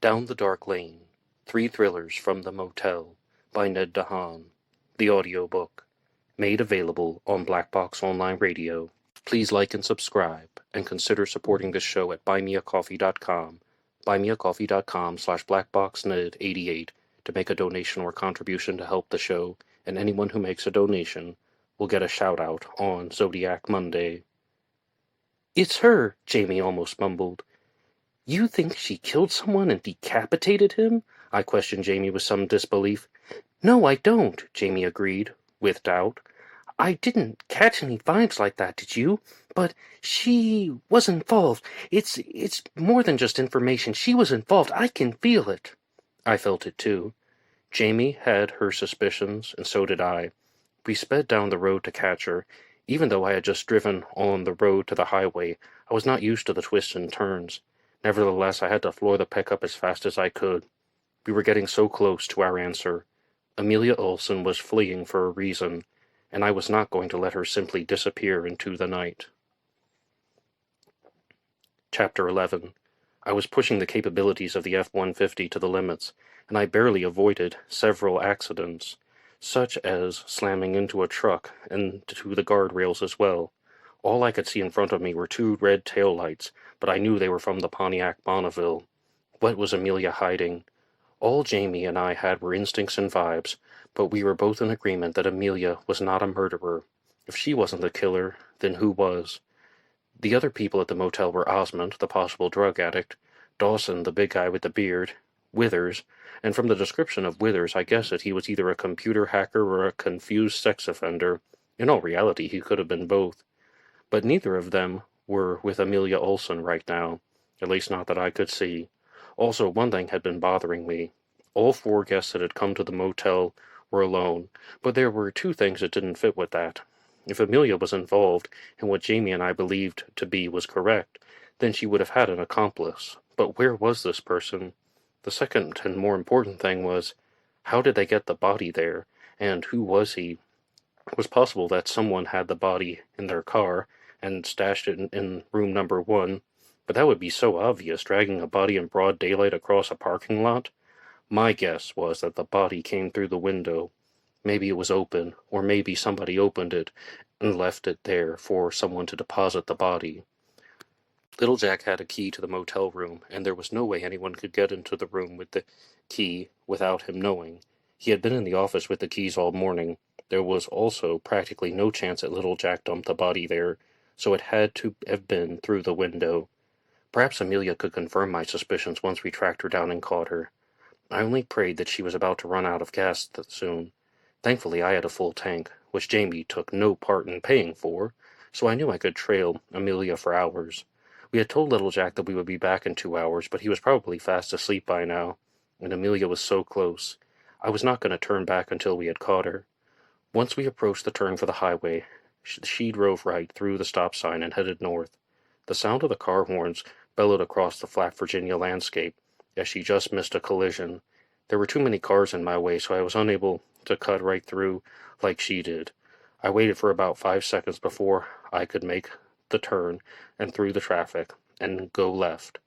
Down the Dark Lane, 3 Thrillers from the Motel by Ned DeHaan, the audiobook, made available on BlackBoxOnlineRadio. Please like and subscribe, and consider supporting this show at BuyMeACoffee.com, BuyMeACoffee.com/BlackBoxNed88 to make a donation or contribution to help the show, and anyone who makes a donation will get a shout-out on Zodiac Monday. "It's her," Jamie almost mumbled. "You think she killed someone and decapitated him?" I questioned Jamie with some disbelief. "No, I don't," Jamie agreed, with doubt. "I didn't catch any vibes like that, did you? But she was involved. It's more than just information. She was involved. I can feel it." I felt it too. Jamie had her suspicions, and so did I. We sped down the road to catch her. Even though I had just driven on the road to the highway, I was not used to the twists and turns. Nevertheless, I had to floor the pickup as fast as I could. We were getting so close to our answer. Amelia Olson was fleeing for a reason, and I was not going to let her simply disappear into the night. Chapter 11. I was pushing the capabilities of the F-150 to the limits, and I barely avoided several accidents, such as slamming into a truck and to the guardrails as well. All I could see in front of me were 2 red taillights, but I knew they were from the Pontiac Bonneville. What was Amelia hiding? All Jamie and I had were instincts and vibes, but we were both in agreement that Amelia was not a murderer. If she wasn't the killer, then who was? The other people at the motel were Osmond, the possible drug addict, Dawson, the big guy with the beard, Withers, and from the description of Withers I guessed that he was either a computer hacker or a confused sex offender. In all reality, he could have been both. But neither of them were with Amelia Olson right now, at least not that I could see. Also, one thing had been bothering me. All 4 guests that had come to the motel were alone, but there were 2 things that didn't fit with that. If Amelia was involved, and what Jamie and I believed to be was correct, then she would have had an accomplice. But where was this person? The second and more important thing was, how did they get the body there, and who was he? It was possible that someone had the body in their car and stashed it in room number 1, but that would be so obvious, dragging a body in broad daylight across a parking lot. My guess was that the body came through the window. Maybe it was open, or maybe somebody opened it and left it there for someone to deposit the body. Little Jack had a key to the motel room, and there was no way anyone could get into the room with the key without him knowing. He had been in the office with the keys all morning. There was also practically no chance that Little Jack dumped the body there, so it had to have been through the window. Perhaps Amelia could confirm my suspicions once we tracked her down and caught her. I only prayed that she was about to run out of gas soon. Thankfully, I had a full tank, which Jamie took no part in paying for, so I knew I could trail Amelia for hours. We had told Little Jack that we would be back in 2 hours, but he was probably fast asleep by now, and Amelia was so close. I was not going to turn back until we had caught her. Once we approached the turn for the highway, she drove right through the stop sign and headed north. The sound of the car horns bellowed across the flat Virginia landscape as she just missed a collision. There were too many cars in my way, so I was unable to cut right through like she did. I waited for about 5 seconds before I could make the turn and through the traffic and go left.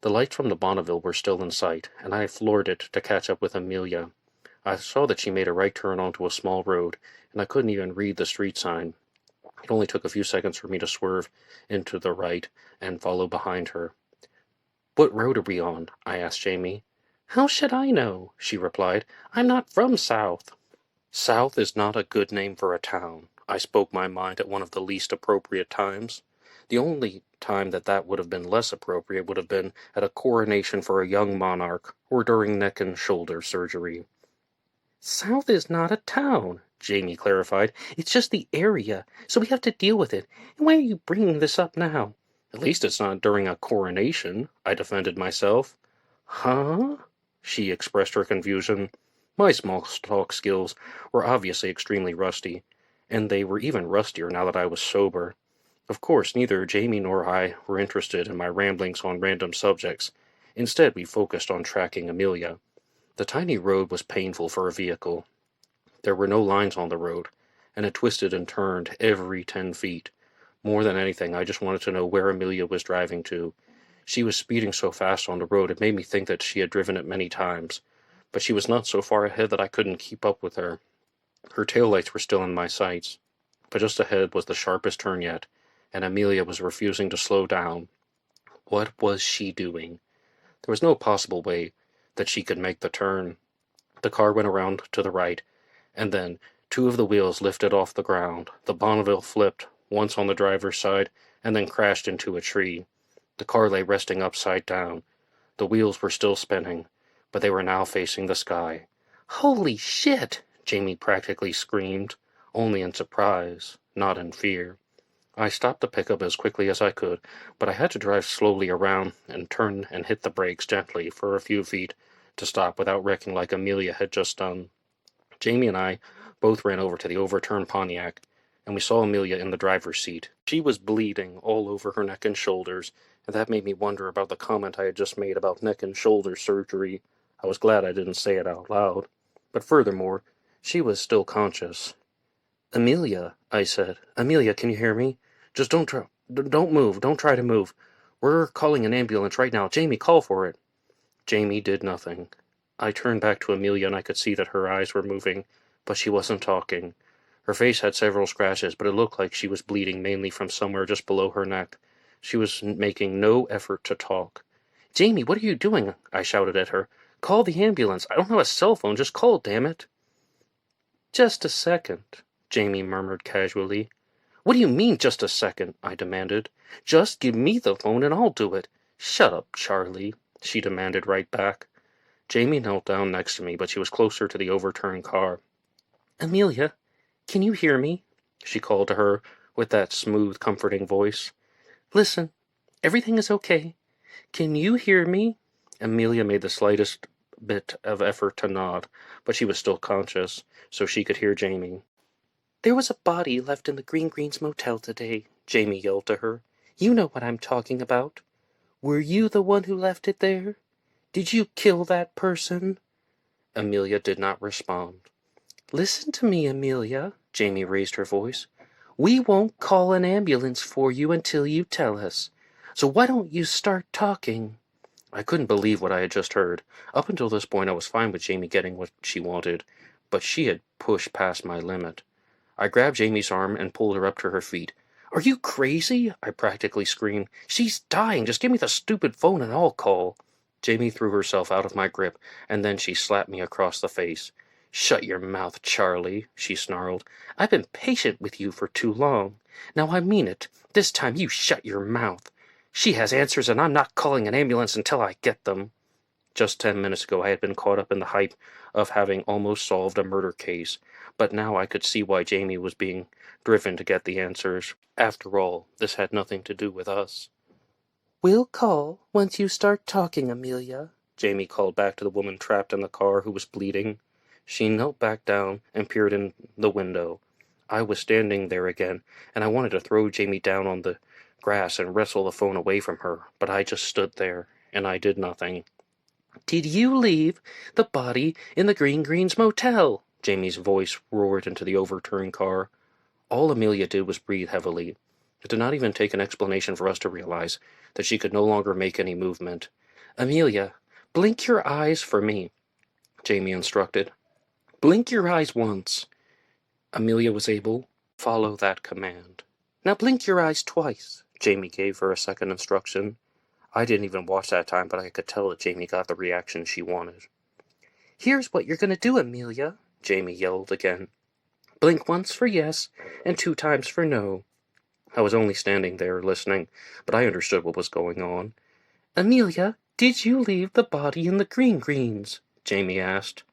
The lights from the Bonneville were still in sight, and I floored it to catch up with Amelia. I saw that she made a right turn onto a small road, and I couldn't even read the street sign. It only took a few seconds for me to swerve into the right and follow behind her. "What road are we on?" I asked Jamie. "How should I know?" she replied. "I'm not from South." South is not a good name for a town. I spoke my mind at one of the least appropriate times. The only time that would have been less appropriate would have been at a coronation for a young monarch, or during neck and shoulder surgery. "South is not a town," Jamie clarified. "It's just the area, so we have to deal with it. And why are you bringing this up now?" "At least it's not during a coronation," I defended myself. "Huh?" She expressed her confusion. My small talk skills were obviously extremely rusty, and they were even rustier now that I was sober. Of course, neither Jamie nor I were interested in my ramblings on random subjects. Instead, we focused on tracking Amelia. The tiny road was painful for a vehicle. There were no lines on the road, and it twisted and turned every 10 feet. More than anything, I just wanted to know where Amelia was driving to. She was speeding so fast on the road it made me think that she had driven it many times, but she was not so far ahead that I couldn't keep up with her. Her taillights were still in my sights, but just ahead was the sharpest turn yet, and Amelia was refusing to slow down. What was she doing? There was no possible way that she could make the turn. The car went around to the right, and then two of the wheels lifted off the ground. The Bonneville flipped, once on the driver's side, and then crashed into a tree. The car lay resting upside down. The wheels were still spinning, but they were now facing the sky. "Holy shit!" Jamie practically screamed, only in surprise, not in fear. I stopped the pickup as quickly as I could, but I had to drive slowly around and turn and hit the brakes gently for a few feet to stop without wrecking like Amelia had just done. Jamie and I both ran over to the overturned Pontiac, and we saw Amelia in the driver's seat. She was bleeding all over her neck and shoulders, and that made me wonder about the comment I had just made about neck and shoulder surgery. I was glad I didn't say it out loud. But furthermore, she was still conscious. "Amelia," I said. "Amelia, can you hear me? Just don't move. Don't try to move. We're calling an ambulance right now. Jamie, call for it." Jamie did nothing. I turned back to Amelia and I could see that her eyes were moving, but she wasn't talking. Her face had several scratches, but it looked like she was bleeding mainly from somewhere just below her neck. She was making no effort to talk. "Jamie, what are you doing?" I shouted at her. "Call the ambulance. I don't have a cell phone. Just call, damn it." "Just a second," Jamie murmured casually. "What do you mean, just a second?" I demanded. "Just give me the phone and I'll do it." "Shut up, Charlie," she demanded right back. Jamie knelt down next to me, but she was closer to the overturned car. "Amelia, can you hear me?" she called to her with that smooth, comforting voice. "Listen, everything is okay. Can you hear me?" Amelia made the slightest bit of effort to nod, but she was still conscious, so she could hear Jamie. "There was a body left in the Green Greens Motel today," Jamie yelled to her. "You know what I'm talking about. Were you the one who left it there? Did you kill that person?" Amelia did not respond. "Listen to me, Amelia," Jamie raised her voice. "We won't call an ambulance for you until you tell us. So why don't you start talking?" I couldn't believe what I had just heard. Up until this point I was fine with Jamie getting what she wanted, but she had pushed past my limit. I grabbed Jamie's arm and pulled her up to her feet. "Are you crazy?" I practically screamed. "She's dying. Just give me the stupid phone and I'll call." Jamie threw herself out of my grip, and then she slapped me across the face. "Shut your mouth, Charlie," she snarled. "I've been patient with you for too long. Now I mean it. This time you shut your mouth. She has answers and I'm not calling an ambulance until I get them." Just 10 minutes ago I had been caught up in the hype of having almost solved a murder case, but now I could see why Jamie was being driven to get the answers. After all, this had nothing to do with us. "We'll call once you start talking, Amelia," Jamie called back to the woman trapped in the car who was bleeding. She knelt back down and peered in the window. I was standing there again, and I wanted to throw Jamie down on the grass and wrestle the phone away from her, but I just stood there, and I did nothing. "Did you leave the body in the Green Greens Motel?" Jamie's voice roared into the overturned car. All Amelia did was breathe heavily. It did not even take an explanation for us to realize that she could no longer make any movement. "Amelia, blink your eyes for me," Jamie instructed. "Blink your eyes once." Amelia was able to follow that command. "Now blink your eyes twice," Jamie gave her a second instruction. I didn't even watch that time, but I could tell that Jamie got the reaction she wanted. "Here's what you're going to do, Amelia," Jamie yelled again. "Blink once for yes, and 2 times for no." I was only standing there listening, but I understood what was going on. "Amelia, did you leave the body in the Green Greens?" Jamie asked.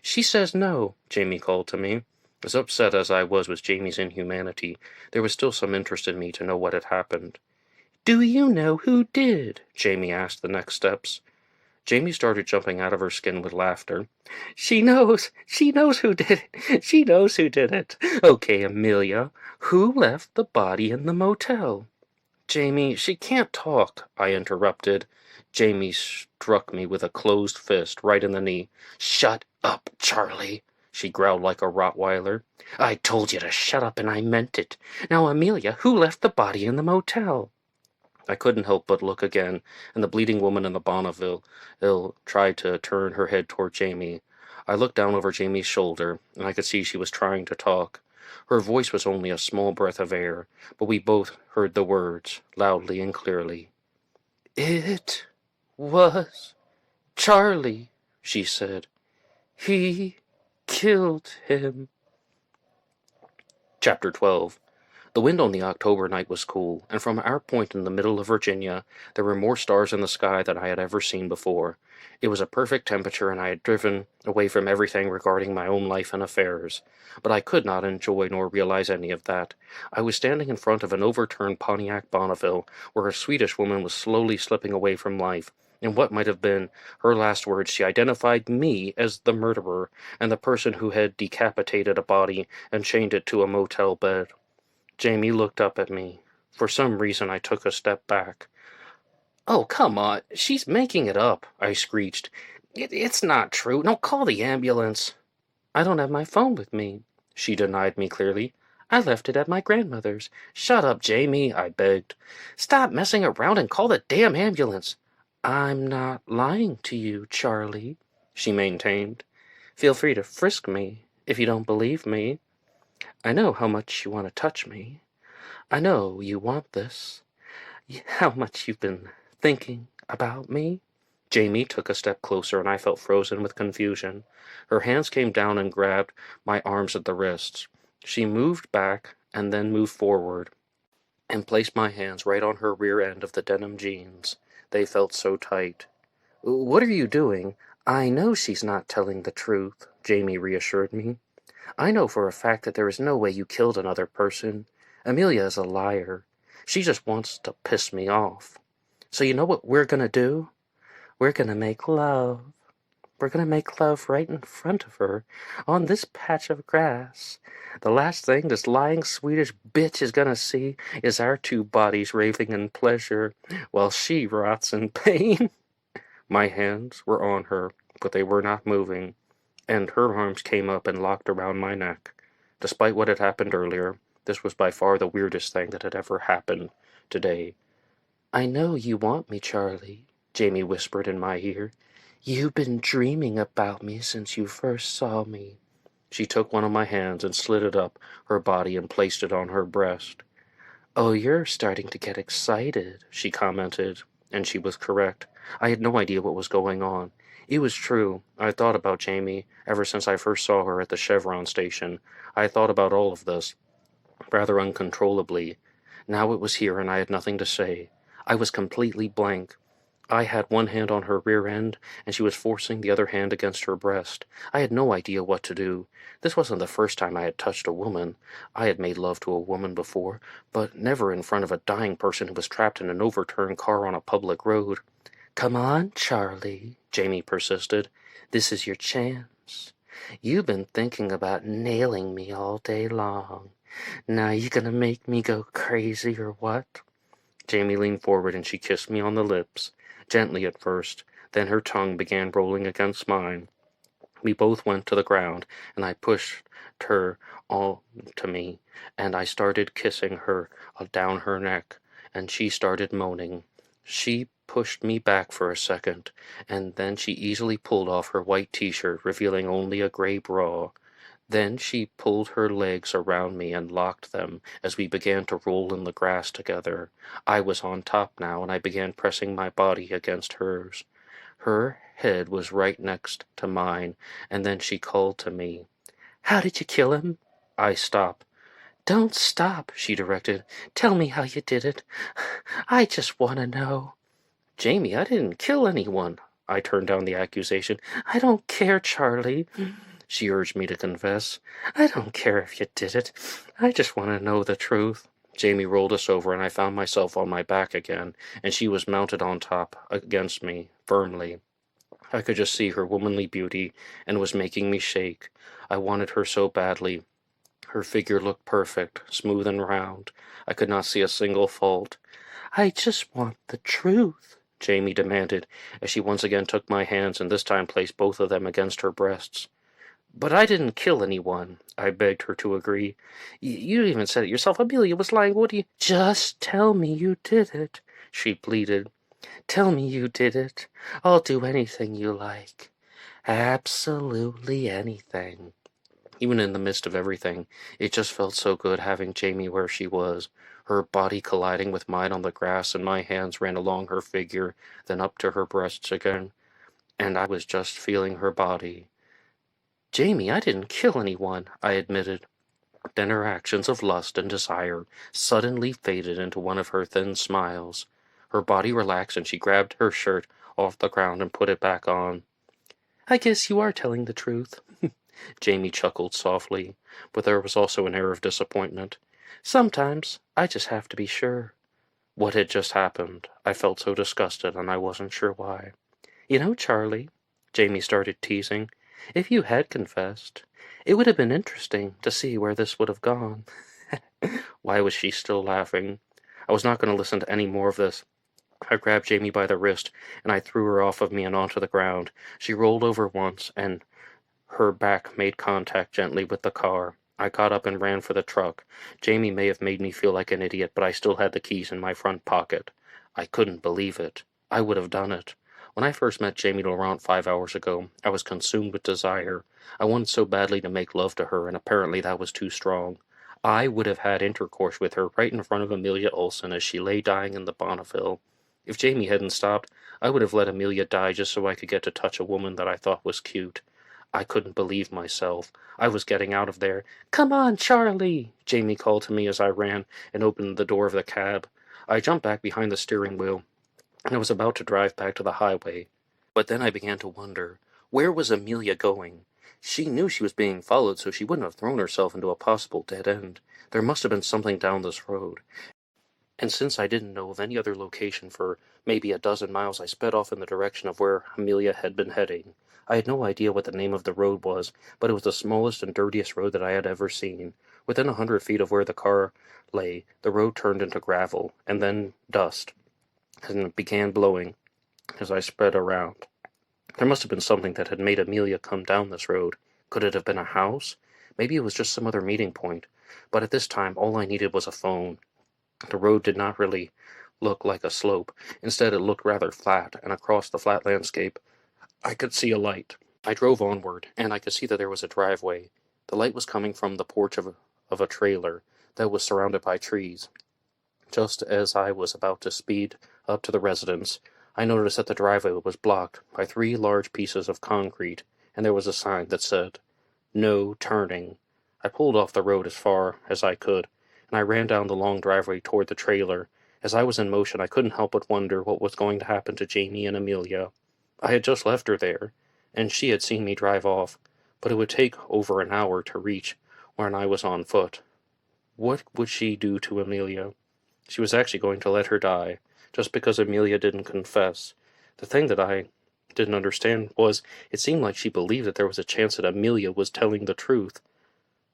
"She says no," Jamie called to me. As upset as I was with Jamie's inhumanity, there was still some interest in me to know what had happened. "Do you know who did?" Jamie asked the next steps. Jamie started jumping out of her skin with laughter. She knows who did it. She knows who did it. Okay, Amelia, who left the body in the motel?" "Jamie, she can't talk," I interrupted. Jamie struck me with a closed fist right in the knee. "Shut up, Charlie," she growled like a Rottweiler. "I told you to shut up and I meant it. Now, Amelia, who left the body in the motel?" I couldn't help but look again, and the bleeding woman in the Bonneville tried to turn her head toward Jamie. I looked down over Jamie's shoulder, and I could see she was trying to talk. Her voice was only a small breath of air, but we both heard the words, loudly and clearly. "It was Charlie," she said. "He killed him." Chapter 12. The wind on the October night was cool, and from our point in the middle of Virginia, there were more stars in the sky than I had ever seen before. It was a perfect temperature, and I had driven away from everything regarding my own life and affairs. But I could not enjoy nor realize any of that. I was standing in front of an overturned Pontiac Bonneville, where a Swedish woman was slowly slipping away from life. In what might have been her last words, she identified me as the murderer, and the person who had decapitated a body and chained it to a motel bed. Jamie looked up at me. For some reason, I took a step back. "Oh, come on. She's making it up," I screeched. It's not true. No, call the ambulance." "I don't have my phone with me," she denied me clearly. "I left it at my grandmother's." "Shut up, Jamie," I begged. "Stop messing around and call the damn ambulance." "I'm not lying to you, Charlie," she maintained. "Feel free to frisk me if you don't believe me. I know how much you want to touch me. I know you want this. How much you've been thinking about me." Jamie took a step closer, and I felt frozen with confusion. Her hands came down and grabbed my arms at the wrists. She moved back and then moved forward and placed my hands right on her rear end of the denim jeans. They felt so tight. "What are you doing?" "I know she's not telling the truth," Jamie reassured me. "I know for a fact that there is no way you killed another person. Amelia is a liar. She just wants to piss me off. So you know what we're gonna do? We're gonna make love. We're gonna make love right in front of her, on this patch of grass. The last thing this lying Swedish bitch is gonna see is our two bodies raving in pleasure, while she rots in pain." My hands were on her, but they were not moving, and her arms came up and locked around my neck. Despite what had happened earlier, this was by far the weirdest thing that had ever happened today. "I know you want me, Charlie," Jamie whispered in my ear. "You've been dreaming about me since you first saw me." She took one of my hands and slid it up her body and placed it on her breast. "Oh, you're starting to get excited," she commented, and she was correct. I had no idea what was going on. It was true. I had thought about Jamie ever since I first saw her at the Chevron station. I had thought about all of this, rather uncontrollably. Now it was here, and I had nothing to say. I was completely blank. I had one hand on her rear end, and she was forcing the other hand against her breast. I had no idea what to do. This wasn't the first time I had touched a woman. I had made love to a woman before, but never in front of a dying person who was trapped in an overturned car on a public road. "Come on, Charlie," Jamie persisted. "This is your chance. You've been thinking about nailing me all day long. Now you gonna make me go crazy or what?" Jamie leaned forward and she kissed me on the lips, gently at first, then her tongue began rolling against mine. We both went to the ground, and I pushed her all to me, and I started kissing her down her neck, and she started moaning. She pushed me back for a second, and then she easily pulled off her white t-shirt, revealing only a gray bra. Then she pulled her legs around me and locked them as we began to roll in the grass together. I was on top now, and I began pressing my body against hers. Her head was right next to mine, and then she called to me. "How did you kill him?" I stopped. "Don't stop," she directed. "Tell me how you did it. I just want to know." "Jamie, I didn't kill anyone." I turned down the accusation. "I don't care, Charlie," she urged me to confess. "I don't care if you did it. I just want to know the truth." Jamie rolled us over, and I found myself on my back again, and she was mounted on top against me, firmly. I could just see her womanly beauty, and it was making me shake. I wanted her so badly. Her figure looked perfect, smooth and round. I could not see a single fault. "I just want the truth," Jamie demanded, as she once again took my hands and this time placed both of them against her breasts. "But I didn't kill anyone," I begged her to agree. You even said it yourself. Amelia was lying. What do you—" "Just tell me you did it," She pleaded. "Tell me you did it. I'll do anything you like. Absolutely anything." Even in the midst of everything, it just felt so good having Jamie where she was, her body colliding with mine on the grass, and my hands ran along her figure, then up to her breasts again, and I was just feeling her body. "Jamie, I didn't kill anyone," I admitted. Then her actions of lust and desire suddenly faded into one of her thin smiles. Her body relaxed and she grabbed her shirt off the ground and put it back on. "I guess you are telling the truth." Jamie chuckled softly, but there was also an air of disappointment. "Sometimes I just have to be sure." What had just happened? I felt so disgusted, and I wasn't sure why. "You know, Charlie," Jamie started teasing, "if you had confessed, it would have been interesting to see where this would have gone." Why was she still laughing? I was not going to listen to any more of this. I grabbed Jamie by the wrist, and I threw her off of me and onto the ground. She rolled over once, and her back made contact gently with the car. I got up and ran for the truck. Jamie may have made me feel like an idiot, but I still had the keys in my front pocket. I couldn't believe it. I would have done it. When I first met Jamie Laurent 5 hours ago, I was consumed with desire. I wanted so badly to make love to her, and apparently that was too strong. I would have had intercourse with her right in front of Amelia Olson as she lay dying in the Bonneville. If Jamie hadn't stopped, I would have let Amelia die just so I could get to touch a woman that I thought was cute. I couldn't believe myself. I was getting out of there. "Come on, Charlie!" Jamie called to me as I ran and opened the door of the cab. I jumped back behind the steering wheel, and I was about to drive back to the highway. But then I began to wonder, where was Amelia going? She knew she was being followed, so she wouldn't have thrown herself into a possible dead end. There must have been something down this road. And since I didn't know of any other location for maybe a dozen miles, I sped off in the direction of where Amelia had been heading. I had no idea what the name of the road was, but it was the smallest and dirtiest road that I had ever seen. Within 100 feet of where the car lay, the road turned into gravel, and then dust, and it began blowing as I sped around. There must have been something that had made Amelia come down this road. Could it have been a house? Maybe it was just some other meeting point. But at this time, all I needed was a phone. The road did not really look like a slope. Instead, it looked rather flat, and across the flat landscape, I could see a light. I drove onward, and I could see that there was a driveway. The light was coming from the porch of a trailer that was surrounded by trees. Just as I was about to speed up to the residence, I noticed that the driveway was blocked by 3 large pieces of concrete, and there was a sign that said, "No turning." I pulled off the road as far as I could, and I ran down the long driveway toward the trailer. As I was in motion, I couldn't help but wonder what was going to happen to Jamie and Amelia. I had just left her there, and she had seen me drive off, but it would take over an hour to reach when I was on foot. What would she do to Amelia? She was actually going to let her die, just because Amelia didn't confess. The thing that I didn't understand was, it seemed like she believed that there was a chance that Amelia was telling the truth.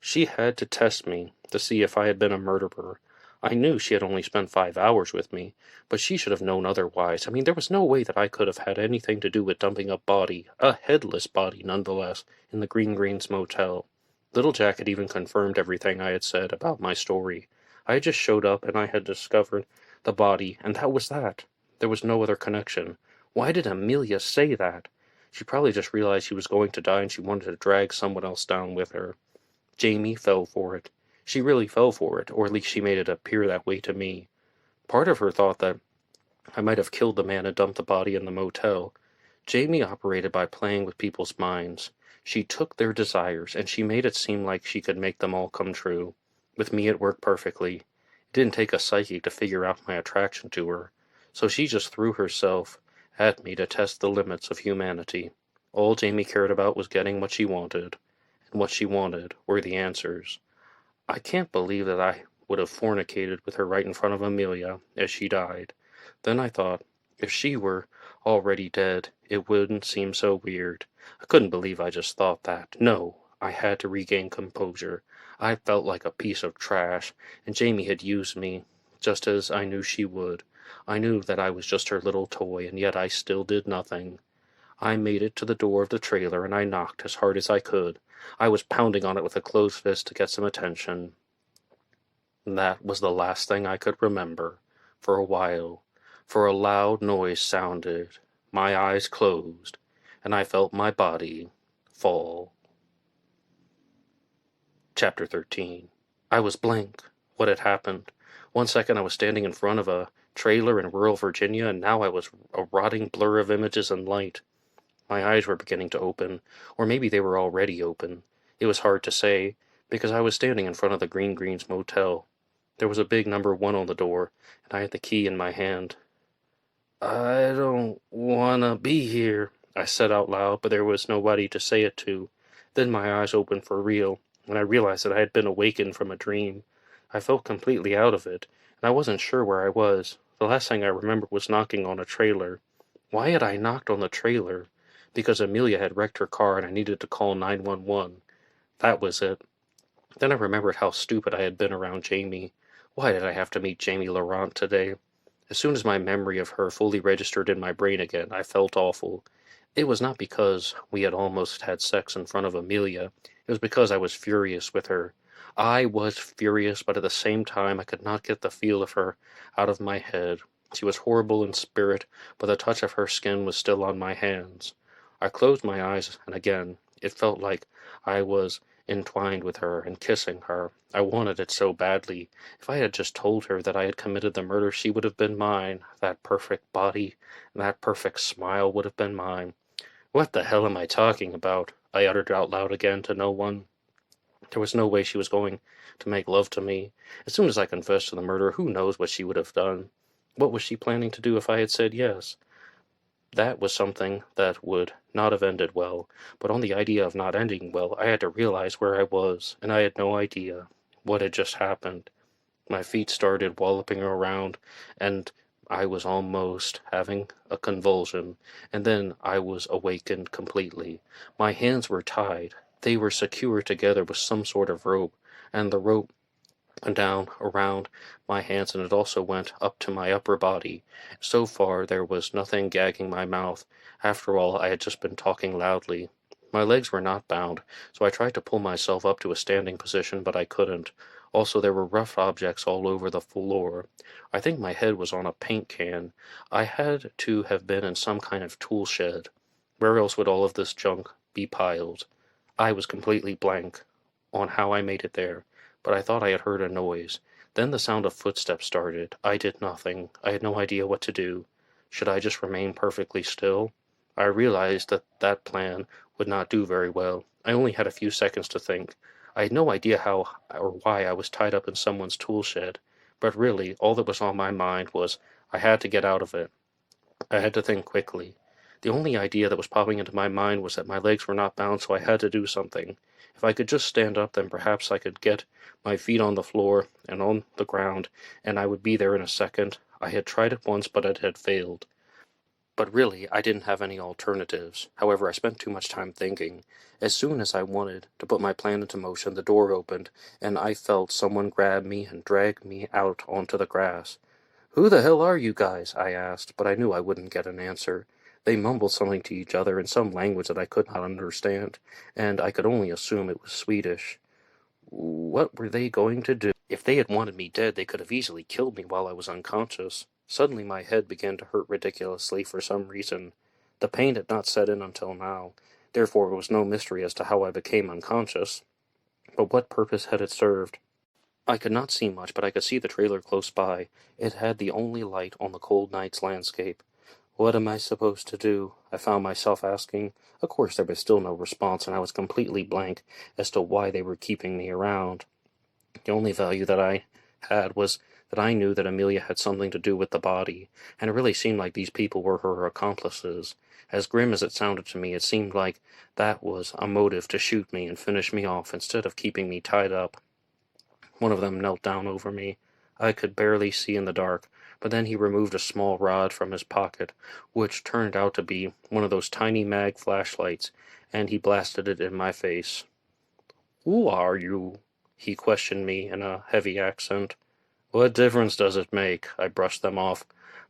She had to test me to see if I had been a murderer. I knew she had only spent 5 hours with me, but she should have known otherwise. I mean, there was no way that I could have had anything to do with dumping a body, a headless body nonetheless, in the Green Greens Motel. Little Jack had even confirmed everything I had said about my story. I had just showed up and I had discovered the body, and that was that. There was no other connection. Why did Amelia say that? She probably just realized she was going to die and she wanted to drag someone else down with her. Jamie fell for it. She really fell for it, or at least she made it appear that way to me. Part of her thought that I might have killed the man and dumped the body in the motel. Jamie operated by playing with people's minds. She took their desires, and she made it seem like she could make them all come true. With me it worked perfectly. It didn't take a psychic to figure out my attraction to her, so she just threw herself at me to test the limits of humanity. All Jamie cared about was getting what she wanted, and what she wanted were the answers. I can't believe that I would have fornicated with her right in front of Amelia as she died. Then I thought, if she were already dead, it wouldn't seem so weird. I couldn't believe I just thought that. No, I had to regain composure. I felt like a piece of trash, and Jamie had used me, just as I knew she would. I knew that I was just her little toy, and yet I still did nothing. I made it to the door of the trailer, and I knocked as hard as I could. I was pounding on it with a closed fist to get some attention. That was the last thing I could remember, for a while. for a loud noise sounded, my eyes closed, and I felt my body fall. Chapter 13. I was blank. What had happened? 1 second I was standing in front of a trailer in rural Virginia, and now I was a rotting blur of images and light. My eyes were beginning to open, or maybe they were already open. It was hard to say, because I was standing in front of the Green Greens Motel. There was a big number 1 on the door, and I had the key in my hand. "I don't wanna be here," I said out loud, but there was nobody to say it to. Then my eyes opened for real, and I realized that I had been awakened from a dream. I felt completely out of it, and I wasn't sure where I was. The last thing I remember was knocking on a trailer. Why had I knocked on the trailer? Because Amelia had wrecked her car and I needed to call 911. That was it. Then I remembered how stupid I had been around Jamie. Why did I have to meet Jamie Laurent today? As soon as my memory of her fully registered in my brain again, I felt awful. It was not because we had almost had sex in front of Amelia. It was because I was furious with her. I was furious, but at the same time I could not get the feel of her out of my head. She was horrible in spirit, but the touch of her skin was still on my hands. I closed my eyes, and again, it felt like I was entwined with her and kissing her. I wanted it so badly. If I had just told her that I had committed the murder, she would have been mine. That perfect body, that perfect smile would have been mine. "What the hell am I talking about?" I uttered out loud again to no one. There was no way she was going to make love to me. As soon as I confessed to the murder, who knows what she would have done? What was she planning to do if I had said yes? That was something that would not have ended well, but on the idea of not ending well, I had to realize where I was, and I had no idea what had just happened. My feet started walloping around, and I was almost having a convulsion, and then I was awakened completely. My hands were tied. They were secured together with some sort of rope, and the rope went down around my hands, and it also went up to my upper body. So far, there was nothing gagging my mouth. After all, I had just been talking loudly. My legs were not bound, so I tried to pull myself up to a standing position, but I couldn't. Also, there were rough objects all over the floor. I think my head was on a paint can. I had to have been in some kind of tool shed. Where else would all of this junk be piled? I was completely blank on how I made it there, but I thought I had heard a noise. Then the sound of footsteps started. I did nothing. I had no idea what to do. Should I just remain perfectly still? I realized that that plan would not do very well. I only had a few seconds to think. I had no idea how or why I was tied up in someone's tool shed, but really, all that was on my mind was I had to get out of it. I had to think quickly. The only idea that was popping into my mind was that my legs were not bound, so I had to do something. If I could just stand up, then perhaps I could get my feet on the floor and on the ground, and I would be there in a second. I had tried it once, but it had failed. But really, I didn't have any alternatives. However, I spent too much time thinking. As soon as I wanted to put my plan into motion, the door opened, and I felt someone grab me and drag me out onto the grass. "Who the hell are you guys?" I asked, but I knew I wouldn't get an answer. They mumbled something to each other in some language that I could not understand, and I could only assume it was Swedish. What were they going to do? If they had wanted me dead, they could have easily killed me while I was unconscious. Suddenly my head began to hurt ridiculously for some reason. The pain had not set in until now, therefore it was no mystery as to how I became unconscious. But what purpose had it served? I could not see much, but I could see the trailer close by. It had the only light on the cold night's landscape. What am I supposed to do? I found myself asking. Of course there was still no response, and I was completely blank as to why they were keeping me around. The only value that I had was that I knew that Amelia had something to do with the body, and it really seemed like these people were her accomplices. As grim as it sounded to me, it seemed like that was a motive to shoot me and finish me off instead of keeping me tied up. One of them knelt down over me. I could barely see in the dark, but then he removed a small rod from his pocket, which turned out to be one of those tiny mag flashlights, and he blasted it in my face. "Who are you?" he questioned me in a heavy accent. "What difference does it make?" I brushed them off.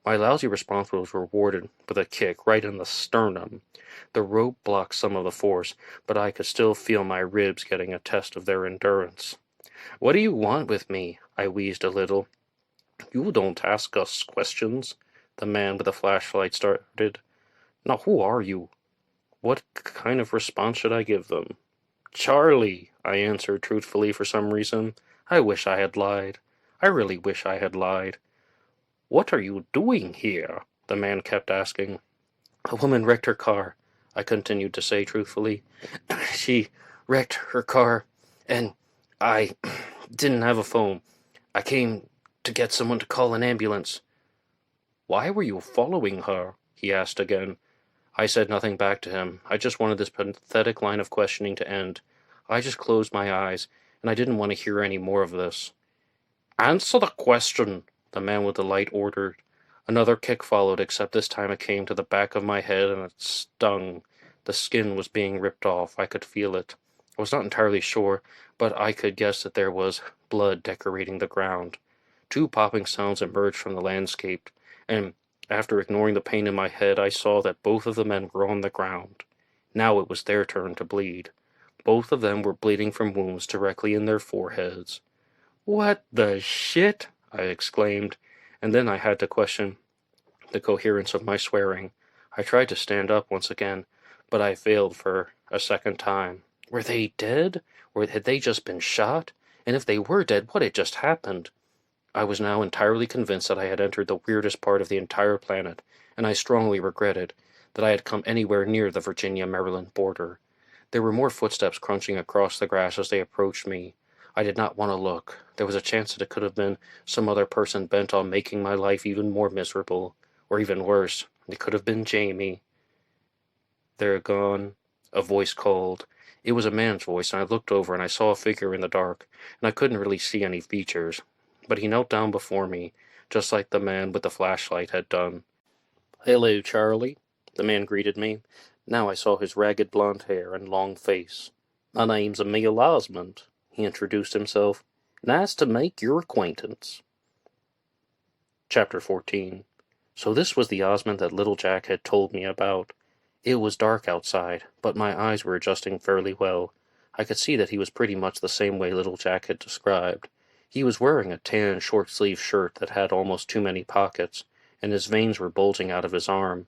My lousy response was rewarded with a kick right in the sternum. The rope blocked some of the force, but I could still feel my ribs getting a test of their endurance. "What do you want with me?" I wheezed a little. "You don't ask us questions," the man with the flashlight started. "Now who are you? What kind of response should I give them?" "Charlie," I answered truthfully for some reason. I wish I had lied. I really wish I had lied. "What are you doing here?" the man kept asking. "A woman wrecked her car," I continued to say truthfully. "She wrecked her car, and I didn't have a phone. I came to get someone to call an ambulance." "Why were you following her?" he asked again. I said nothing back to him. I just wanted this pathetic line of questioning to end. I just closed my eyes, and I didn't want to hear any more of this. "Answer the question," the man with the light ordered. Another kick followed, except this time it came to the back of my head and it stung. The skin was being ripped off. I could feel it. I was not entirely sure, but I could guess that there was blood decorating the ground. Two popping sounds emerged from the landscape, and after ignoring the pain in my head, I saw that both of the men were on the ground. Now it was their turn to bleed. Both of them were bleeding from wounds directly in their foreheads. "What the shit?" I exclaimed, and then I had to question the coherence of my swearing. I tried to stand up once again, but I failed for a second time. Were they dead? Or had they just been shot? And if they were dead, what had just happened? I was now entirely convinced that I had entered the weirdest part of the entire planet, and I strongly regretted that I had come anywhere near the Virginia-Maryland border. There were more footsteps crunching across the grass as they approached me. I did not want to look. There was a chance that it could have been some other person bent on making my life even more miserable, or even worse. It could have been Jamie. "They're gone," a voice called. It was a man's voice, and I looked over and I saw a figure in the dark, and I couldn't really see any features. But he knelt down before me, just like the man with the flashlight had done. "Hello, Charlie," the man greeted me. Now I saw his ragged blonde hair and long face. "My name's Emil Osmond," he introduced himself. "Nice to make your acquaintance." Chapter 14. So this was the Osmond that Little Jack had told me about. It was dark outside, but my eyes were adjusting fairly well. I could see that he was pretty much the same way Little Jack had described. He was wearing a tan short-sleeved shirt that had almost too many pockets, and his veins were bulging out of his arm.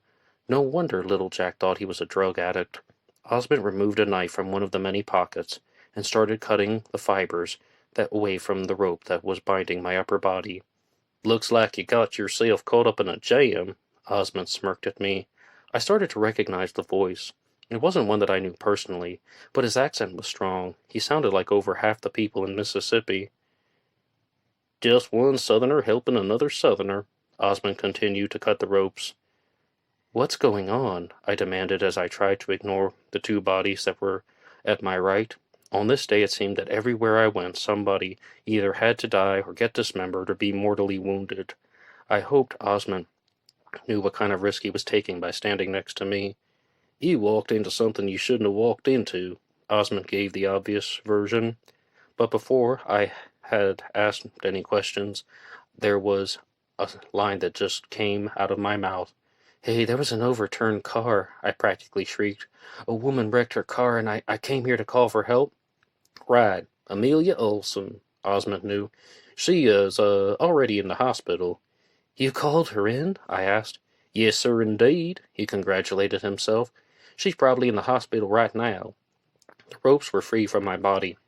No wonder Little Jack thought he was a drug addict. Osmond removed a knife from one of the many pockets and started cutting the fibers that away from the rope that was binding my upper body. "Looks like you got yourself caught up in a jam," Osmond smirked at me. I started to recognize the voice. It wasn't one that I knew personally, but his accent was strong. He sounded like over half the people in Mississippi. "Just one Southerner helping another Southerner," Osmond continued to cut the ropes. "What's going on?" I demanded as I tried to ignore the two bodies that were at my right. On this day it seemed that everywhere I went somebody either had to die or get dismembered or be mortally wounded. I hoped Osmond knew what kind of risk he was taking by standing next to me. "You walked into something you shouldn't have walked into," Osmond gave the obvious version. But before I had asked any questions, there was a line that just came out of my mouth. "Hey, there was an overturned car," I practically shrieked. "A woman wrecked her car, and I came here to call for help." "Right, Amelia Olson," Osmond knew. "She is, already in the hospital." "You called her in?" I asked. "Yes, sir, indeed," he congratulated himself. "She's probably in the hospital right now." The ropes were free from my body,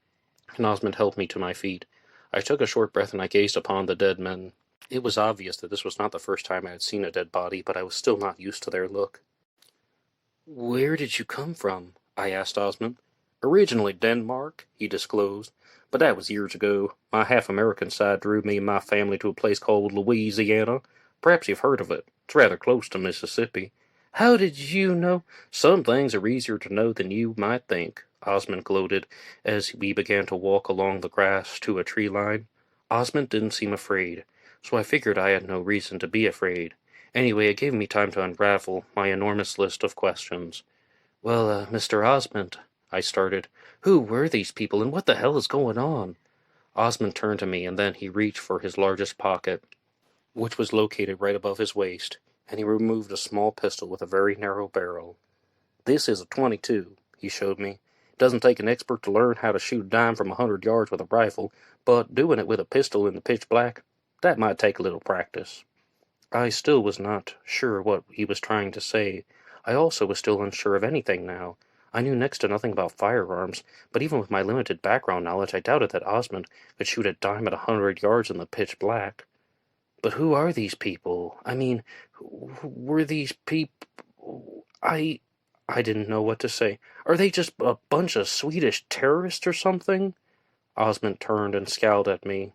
and Osmond helped me to my feet. I took a short breath and I gazed upon the dead men. It was obvious that this was not the first time I had seen a dead body, but I was still not used to their look. "Where did you come from?" I asked Osmond. "Originally Denmark," he disclosed, "but that was years ago. My half-American side drew me and my family to a place called Louisiana. Perhaps you've heard of it. It's rather close to Mississippi." "How did you know?" "Some things are easier to know than you might think," Osmond gloated, as we began to walk along the grass to a tree line. Osmond didn't seem afraid, so I figured I had no reason to be afraid. Anyway, it gave me time to unravel my enormous list of questions. "Well, Mr. Osmond," I started, "who were these people, and what the hell is going on?" Osmond turned to me, and then he reached for his largest pocket, which was located right above his waist, and he removed a small pistol with a very narrow barrel. "This is a .22, he showed me. It doesn't take an expert to learn how to shoot a dime from 100 yards with a rifle, but doing it with a pistol in the pitch black, that might take a little practice." I still was not sure what he was trying to say. I also was still unsure of anything now. I knew next to nothing about firearms, but even with my limited background knowledge, I doubted that Osmond could shoot a dime at 100 yards in the pitch black. But who are these people? I mean, who were these people? I didn't know what to say. Are they just a bunch of Swedish terrorists or something? Osmond turned and scowled at me.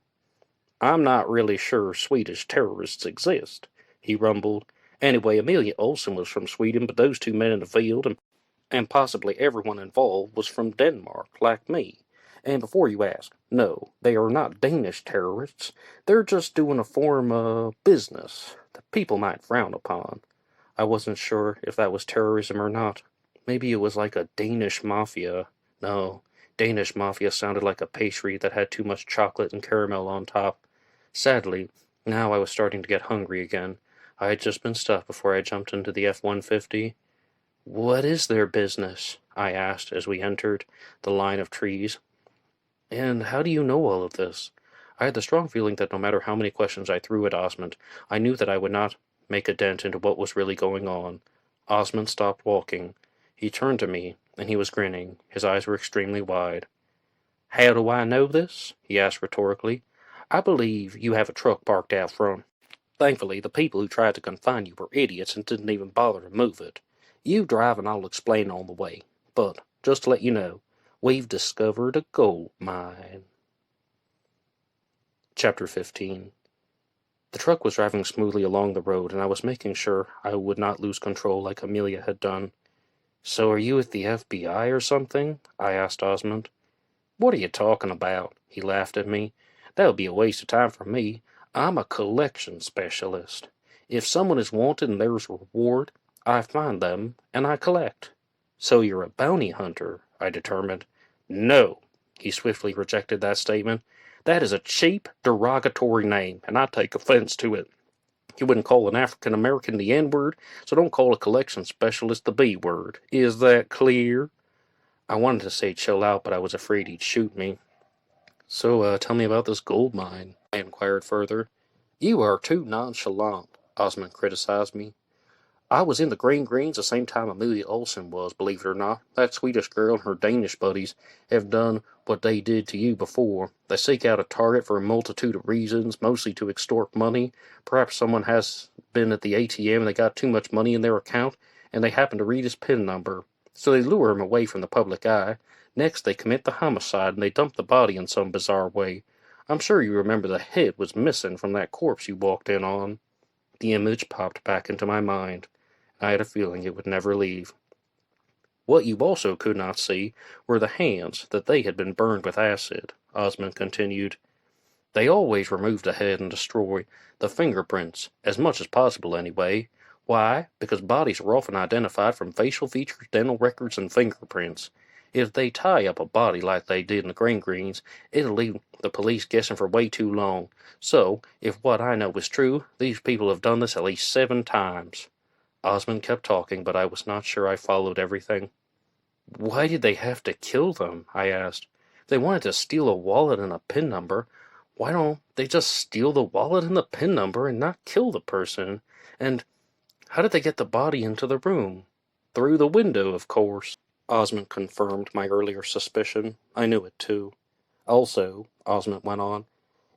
I'm not really sure Swedish terrorists exist, he rumbled. Anyway, Amelia Olsen was from Sweden, but those two men in the field, and possibly everyone involved, was from Denmark, like me. And before you ask, no, they are not Danish terrorists. They're just doing a form of business that people might frown upon. I wasn't sure if that was terrorism or not. Maybe it was like a Danish mafia. No, Danish mafia sounded like a pastry that had too much chocolate and caramel on top. Sadly, now I was starting to get hungry again. I had just been stuffed before I jumped into the F-150. What is their business? I asked as we entered the line of trees. And how do you know all of this? I had the strong feeling that no matter how many questions I threw at Osmond, I knew that I would not make a dent into what was really going on. Osmond stopped walking. He turned to me, and he was grinning. His eyes were extremely wide. How do I know this? He asked rhetorically. I believe you have a truck parked out front. Thankfully, the people who tried to confine you were idiots and didn't even bother to move it. You drive and I'll explain on the way. But, just to let you know, we've discovered a gold mine. Chapter 15. The truck was driving smoothly along the road, and I was making sure I would not lose control like Amelia had done. So are you at the FBI or something? I asked Osmond. What are you talking about? He laughed at me. That would be a waste of time for me. I'm a collection specialist. If someone is wanted and there's a reward, I find them and I collect. So you're a bounty hunter, I determined. No, he swiftly rejected that statement. That is a cheap, derogatory name, and I take offense to it. You wouldn't call an African American the N-word, so don't call a collection specialist the B-word. Is that clear? I wanted to say chill out, but I was afraid he'd shoot me. So, tell me about this gold mine, I inquired further. You are too nonchalant, Osmond criticized me. I was in the Green Greens the same time Amelia Olsen was, believe it or not. That Swedish girl and her Danish buddies have done what they did to you before. They seek out a target for a multitude of reasons, mostly to extort money. Perhaps someone has been at the ATM and they got too much money in their account, and they happen to read his PIN number. So they lure him away from the public eye. Next, they commit the homicide, and they dump the body in some bizarre way. I'm sure you remember the head was missing from that corpse you walked in on. The image popped back into my mind. I had a feeling it would never leave. What you also could not see were the hands, that they had been burned with acid, Osmond continued. They always remove the head and destroy the fingerprints, as much as possible anyway. Why? Because bodies are often identified from facial features, dental records, and fingerprints. If they tie up a body like they did in the Green Greens, it'll leave the police guessing for way too long. So, if what I know is true, these people have done this at least 7 times. Osmond kept talking, but I was not sure I followed everything. Why did they have to kill them? I asked. If they wanted to steal a wallet and a PIN number, why don't they just steal the wallet and the PIN number and not kill the person? And how did they get the body into the room? Through the window, of course. Osmond confirmed my earlier suspicion. I knew it, too. Also, Osmond went on,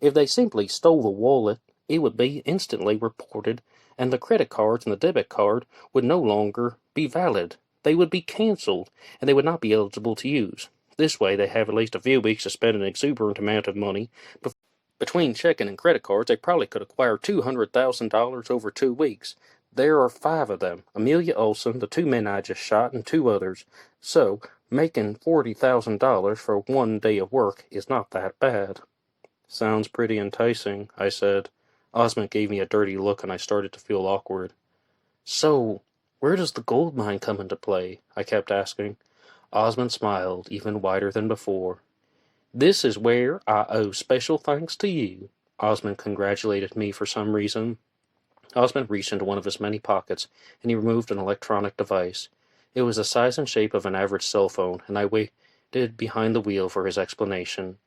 if they simply stole the wallet, it would be instantly reported, and the credit cards and the debit card would no longer be valid. They would be cancelled, and they would not be eligible to use. This way, they have at least a few weeks to spend an exuberant amount of money. Between checking and credit cards, they probably could acquire $200,000 over 2 weeks. There are 5 of them, Amelia Olsen, the 2 men I just shot, and 2 others. So, making $40,000 for 1 day of work is not that bad. Sounds pretty enticing, I said. Osmond gave me a dirty look, and I started to feel awkward. So, where does the gold mine come into play? I kept asking. Osmond smiled, even wider than before. This is where I owe special thanks to you. Osmond congratulated me for some reason. Osmond reached into one of his many pockets, and he removed an electronic device. It was the size and shape of an average cell phone, and I waited behind the wheel for his explanation.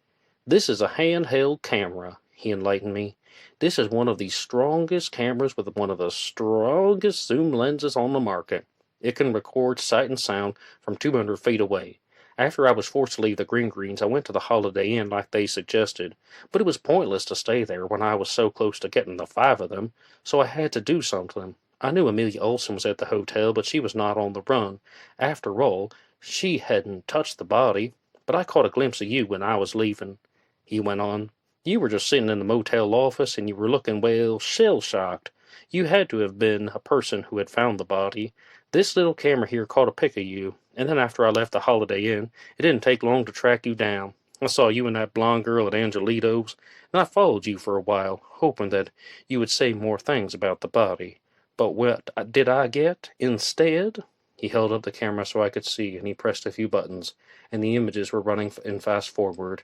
This is a handheld camera, he enlightened me. "This is one of the strongest cameras with one of the strongest zoom lenses on the market. It can record sight and sound from 200 feet away. After I was forced to leave the Green Greens, I went to the Holiday Inn like they suggested, but it was pointless to stay there when I was so close to getting the 5 of them, so I had to do something. I knew Amelia Olson was at the hotel, but she was not on the run. After all, she hadn't touched the body, but I caught a glimpse of you when I was leaving," he went on. "You were just sitting in the motel office, and you were looking, well, shell-shocked. You had to have been a person who had found the body. This little camera here caught a pic of you, and then after I left the Holiday Inn, it didn't take long to track you down. I saw you and that blonde girl at Angelito's, and I followed you for a while, hoping that you would say more things about the body. But what did I get instead?" He held up the camera so I could see, and he pressed a few buttons, and the images were running in fast forward.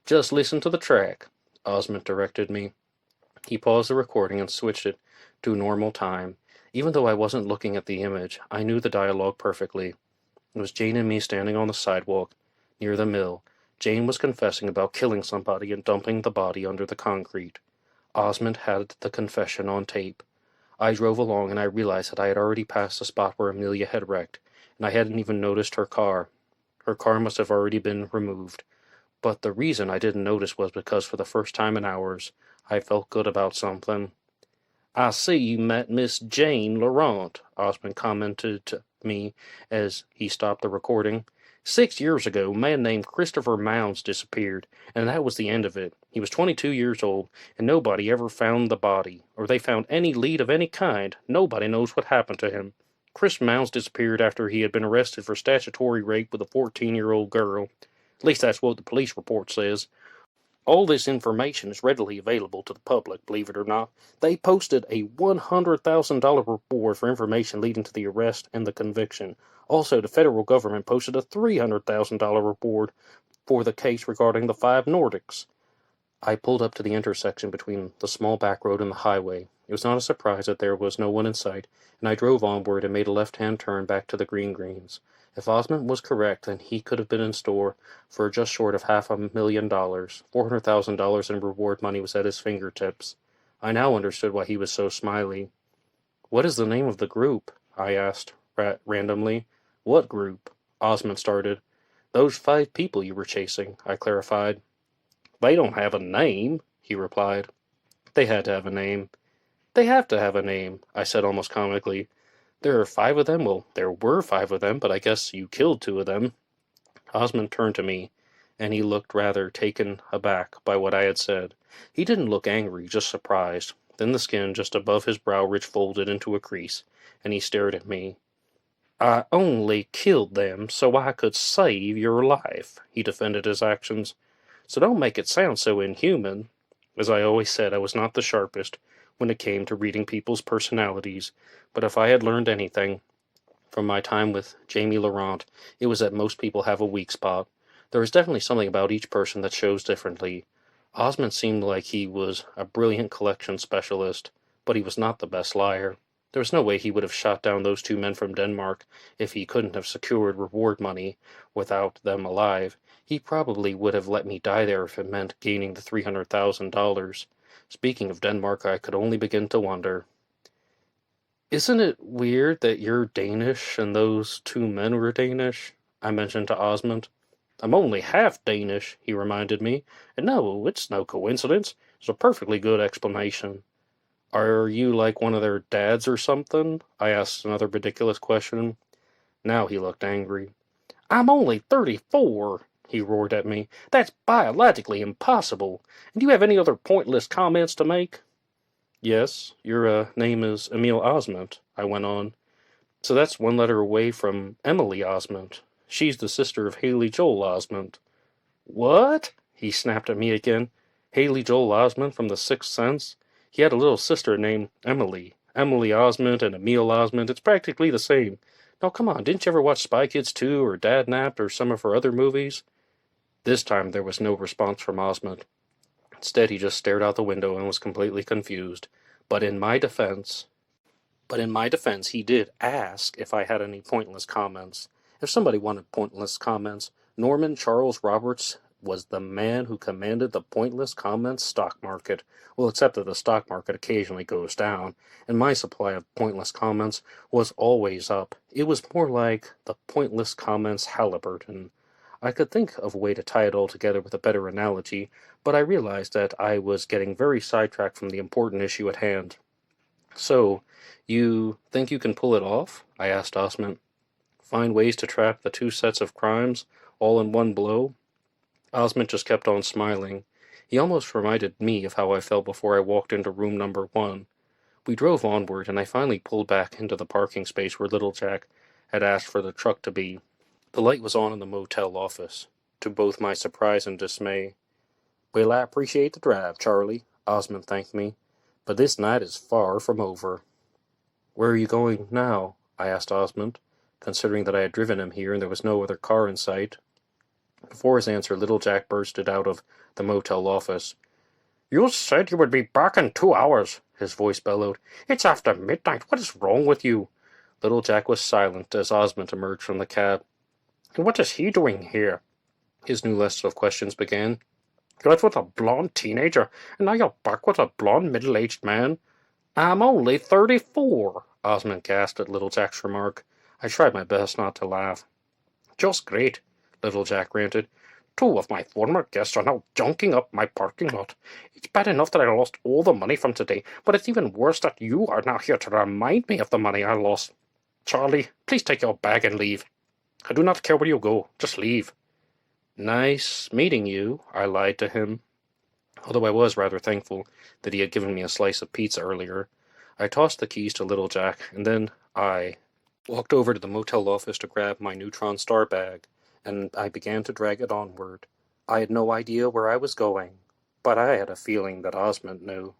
"Just listen to the track," Osmond directed me. He paused the recording and switched it to normal time. Even though I wasn't looking at the image, I knew the dialogue perfectly. It was Jane and me standing on the sidewalk near the mill. Jane was confessing about killing somebody and dumping the body under the concrete. Osmond had the confession on tape. I drove along and I realized that I had already passed the spot where Amelia had wrecked, and I hadn't even noticed her car. Her car must have already been removed. But the reason I didn't notice was because for the first time in hours, I felt good about something. "I see you met Miss Jane Laurent," Osmond commented to me as he stopped the recording. "6 years ago, a man named Christopher Mounds disappeared, and that was the end of it. He was 22 years old, and nobody ever found the body, or they found any lead of any kind. Nobody knows what happened to him. Chris Mounds disappeared after he had been arrested for statutory rape with a 14-year-old girl. At least that's what the police report says. All this information is readily available to the public, believe it or not. They posted a $100,000 reward for information leading to the arrest and the conviction. Also, the federal government posted a $300,000 reward for the case regarding the 5 Nordics." I pulled up to the intersection between the small back road and the highway. It was not a surprise that there was no one in sight, and I drove onward and made a left-hand turn back to the Green Greens. If Osmond was correct, then he could have been in store for just short of $500,000. $400,000 in reward money was at his fingertips. I now understood why he was so smiley. "What is the name of the group?" I asked randomly. "What group?" Osmond started. "Those 5 people you were chasing," I clarified. "They don't have a name," he replied. They had to have a name. "They have to have a name," I said almost comically. "There are 5 of them? Well, there were 5 of them, but I guess you killed 2 of them." Osmond turned to me, and he looked rather taken aback by what I had said. He didn't look angry, just surprised. Then the skin just above his brow ridge folded into a crease, and he stared at me. "I only killed them so I could save your life," he defended his actions. "So don't make it sound so inhuman." As I always said, I was not the sharpest when it came to reading people's personalities, but if I had learned anything from my time with Jamie Laurent, it was that most people have a weak spot. There is definitely something about each person that shows differently. Osmond seemed like he was a brilliant collection specialist, but he was not the best liar. There was no way he would have shot down those 2 men from Denmark if he couldn't have secured reward money without them alive. He probably would have let me die there if it meant gaining the $300,000. Speaking of Denmark, I could only begin to wonder. "Isn't it weird that you're Danish and those 2 men were Danish?" I mentioned to Osmond. "I'm only half Danish," he reminded me. "And no, it's no coincidence. It's a perfectly good explanation." "Are you like one of their dads or something?" I asked another ridiculous question. Now he looked angry. "I'm only 34, he roared at me. "That's biologically impossible. And do you have any other pointless comments to make?" "Yes, your name is Emil Osment," I went on. "So that's 1 letter away from Emily Osment. She's the sister of Haley Joel Osment." "What?" he snapped at me again. "Haley Joel Osment from The Sixth Sense? He had a little sister named Emily. Emily Osment and Emil Osment, it's practically the same. Now come on, didn't you ever watch Spy Kids 2 or Dad Napped or some of her other movies?" This time there was no response from Osment. Instead, he just stared out the window and was completely confused. But in my defense, he did ask if I had any pointless comments. If somebody wanted pointless comments, Norman Charles Roberts was the man who commanded the pointless comments stock market. Well, except that the stock market occasionally goes down, and my supply of pointless comments was always up. It was more like the pointless comments Halliburton. I could think of a way to tie it all together with a better analogy, but I realized that I was getting very sidetracked from the important issue at hand. So, you think you can pull it off? I asked Osmond. Find ways to trap the two sets of crimes all in one blow? Osmond just kept on smiling. He almost reminded me of how I felt before I walked into room number 1. We drove onward, and I finally pulled back into the parking space where Little Jack had asked for the truck to be. The light was on in the motel office, to both my surprise and dismay. "Well, I appreciate the drive, Charlie," Osmond thanked me, "but this night is far from over." "Where are you going now?" I asked Osmond, considering that I had driven him here and there was no other car in sight. Before his answer, Little Jack bursted out of the motel office. "You said you would be back in 2 hours," his voice bellowed. "It's after midnight. What is wrong with you?" Little Jack was silent as Osmond emerged from the cab. "And what is he doing here?" his new list of questions began. "You left with a blonde teenager, and now you're back with a blonde middle-aged man." "I'm only 34, Osmond gasped at Little Jack's remark. I tried my best not to laugh. "Just great," Little Jack ranted. "2 of my former guests are now junking up my parking lot. It's bad enough that I lost all the money from today, but it's even worse that you are now here to remind me of the money I lost. Charlie, please take your bag and leave. I do not care where you go. Just leave." "Nice meeting you," I lied to him, although I was rather thankful that he had given me a slice of pizza earlier. I tossed the keys to Little Jack, and then I walked over to the motel office to grab my Neutron Star bag, and I began to drag it onward. I had no idea where I was going, but I had a feeling that Osmond knew.